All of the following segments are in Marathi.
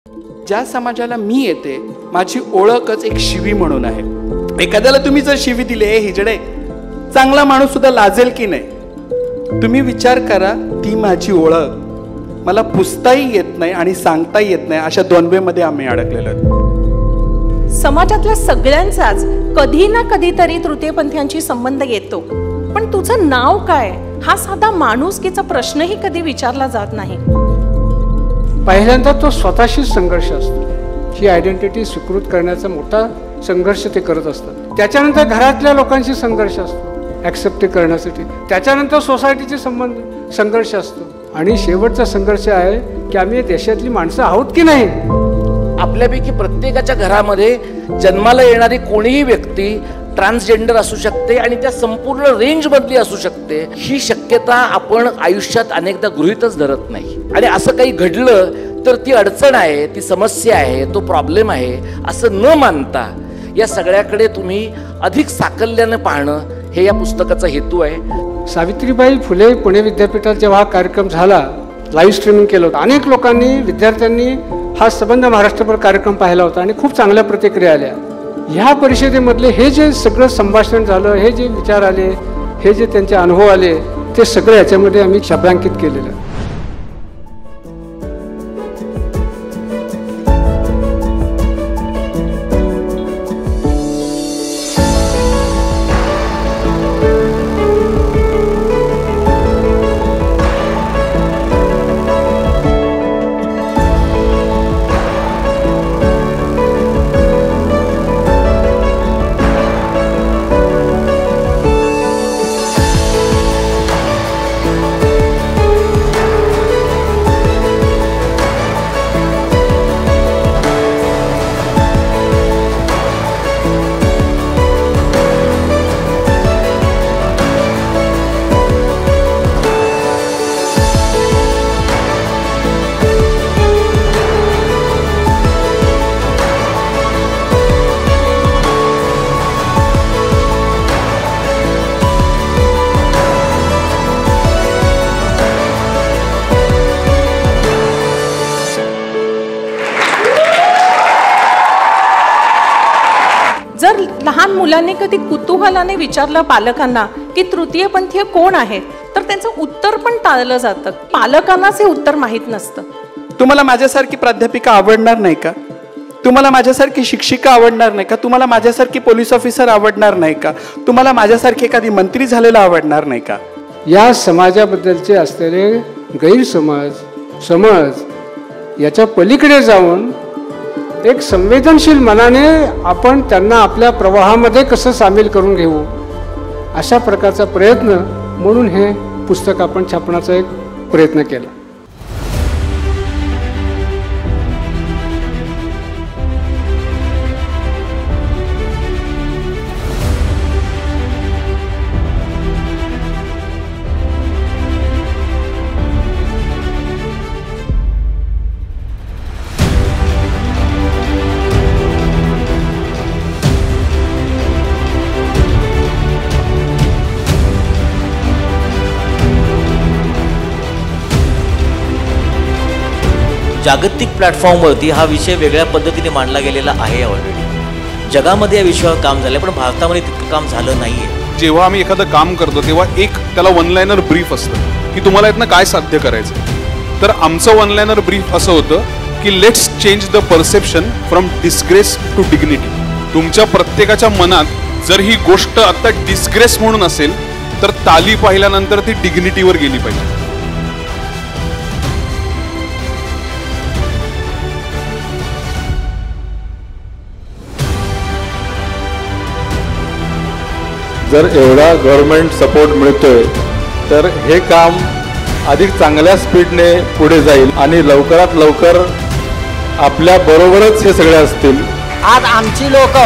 ज्या समाजाला मी येते माझी ओळखच एक शिवी म्हणून आहे. एखाद्याला तुम्ही जर शिवी दिली हिजडे चांगला माणूस सुद्धा लाजेल की नाही. तुम्ही विचार करा, ती माझी ओळख मला पुसताही येत नाही आणि सांगताही येत नाही, अशा द्वंद्वेमध्ये आम्ही अडकलेलो आहोत. समाजातल्या सगळ्यांचाच कधी ना कधीतरी तृतीयपंथीयांशी संबंध येतो, पण तुझं नाव काय हा साधा माणुसकीचा प्रश्नही कधी विचारला जात नाही. पहिल्यांदा तो स्वतःशी संघर्ष असतो. ही आयडेंटिटी स्वीकृत करण्याचा मोठा संघर्ष ते करत असतात. त्याच्यानंतर घरातल्या लोकांशी संघर्ष असतो ॲक्सेप्ट करण्यासाठी. त्याच्यानंतर सोसायटीचे संघर्ष असतो आणि शेवटचा संघर्ष आहे की आम्ही देशातली माणसं आहोत की नाही. आपल्यापैकी प्रत्येकाच्या घरामध्ये जन्माला येणारी कोणीही व्यक्ती ट्रान्सजेंडर असू शकते आणि त्या संपूर्ण रेंज मधली असू शकते. ही शक्यता आपण आयुष्यात अनेकदा गृहीतच धरत नाही. आणि असं काही घडलं तर ती अडचण आहे, ती समस्या आहे, तो प्रॉब्लेम आहे असं न मानता या सगळ्याकडे तुम्ही अधिक साकल्यानं पाहणं हे या पुस्तकाचा हेतू आहे. सावित्रीबाई फुले पुणे विद्यापीठात जेव्हा हा कार्यक्रम झाला, लाईव्ह स्ट्रीमिंग केलं होतं. अनेक लोकांनी, विद्यार्थ्यांनी हा संबंध महाराष्ट्रभर कार्यक्रम पाहिला होता आणि खूप चांगल्या प्रतिक्रिया आल्या. ह्या परिषदेमधले हे जे सगळं संभाषण झालं, हे जे विचार आले, हे जे त्यांचे अनुभव आले, ते सगळे याच्यामध्ये आम्ही शब्दांकित केलेलं आहे. लहान मुलांनी कधी कुतूहलाने विचारलं पालकांना की तृतीयपंथीय कोण आहेत, तर त्यांचं उत्तर पण टाळलं जातं. पालकांनाच हे उत्तर माहीत नसतं. तुम्हाला माझ्यासारखी प्राध्यापिका आवडणार नाही का? तुम्हाला माझ्यासारखी शिक्षिका आवडणार नाही का? तुम्हाला माझ्यासारखी पोलीस ऑफिसर आवडणार नाही का? तुम्हाला माझ्यासारखी एखादी मंत्री झालेला आवडणार नाही का? या समाजाबद्दलचे असलेले समज याच्या पलीकडे जाऊन एक संवेदनशील मनाने आपण त्यांना आपल्या प्रवाहामध्ये कसं सामील करून घेऊ, अशा प्रकारचा प्रयत्न म्हणून हे पुस्तक आपण छापण्याचा एक प्रयत्न केला. जागतिक प्लॅटफॉर्मवरती हा विषय वेगळ्या पद्धतीने मांडला गेलेला आहे. ऑलरेडी जगामध्ये या विषयावर काम झालं, पण भारतामध्ये तितकं काम झालं नाहीये. जेव्हा आम्ही एखादं काम करतो तेव्हा एक त्याला वन लाइनर ब्रीफ असतं की तुम्हाला यातनं काय साध्य करायचं. तर आमचं वन लाइनर ब्रीफ असं होतं की let's change the perception from disgrace to dignity. तुमच्या प्रत्येकाच्या मनात जर ही गोष्ट आता डिस्ग्रेस म्हणून असेल तर ताली पाहिल्यानंतर ती डिग्निटीवर गेली पाहिजे. जर एवढा गव्हर्नमेंट सपोर्ट मिळतोय तर हे काम अधिक चांगल्या स्पीडने पुढे जाईल आणि लवकरात लवकर आपल्या बरोबरच हे सगळे असतील. आज आमची लोक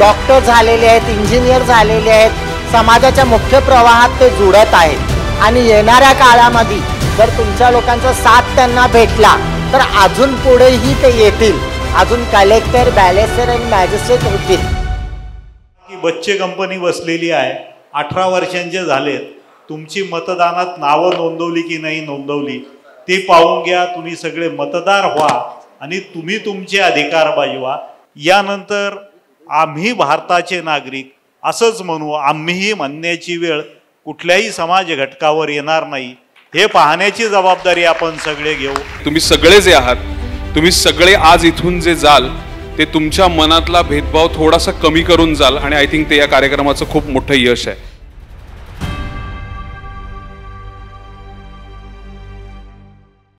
डॉक्टर झालेले आहेत, इंजिनियर झालेले आहेत, समाजाच्या मुख्य प्रवाहात ते जुळत आहेत आणि येणाऱ्या काळामध्ये जर तुमच्या लोकांचा साथ त्यांना भेटला तर अजून पुढेही ते येतील, अजून कलेक्टर, बॅलेन्सर आणि मॅजिस्ट्रेट होतील. बच्चे कंपनी बसलेली आहे, 18 वर्षांचे झालेत. तुमची मतदानात नावं नोंदवली की नाही नोंदवली ते पाहून घ्या. तुम्ही सगळे मतदार व्हा आणि तुम्ही तुमचे अधिकार बजावा. यानंतर आम्ही भारताचे नागरिक असंच म्हणू, आम्हीही म्हणण्याची वेळ कुठल्याही समाज घटकावर येणार नाही, हे पाहण्याची जबाबदारी आपण सगळे घेऊ. तुम्ही सगळे जे आहात, तुम्ही सगळे आज इथून जे जाल ते तुमच्या मनातला भेदभाव थोडासा कमी करून जाल आणि आय थिंक ते या कार्यक्रमाचं खूप मोठं यश आहे.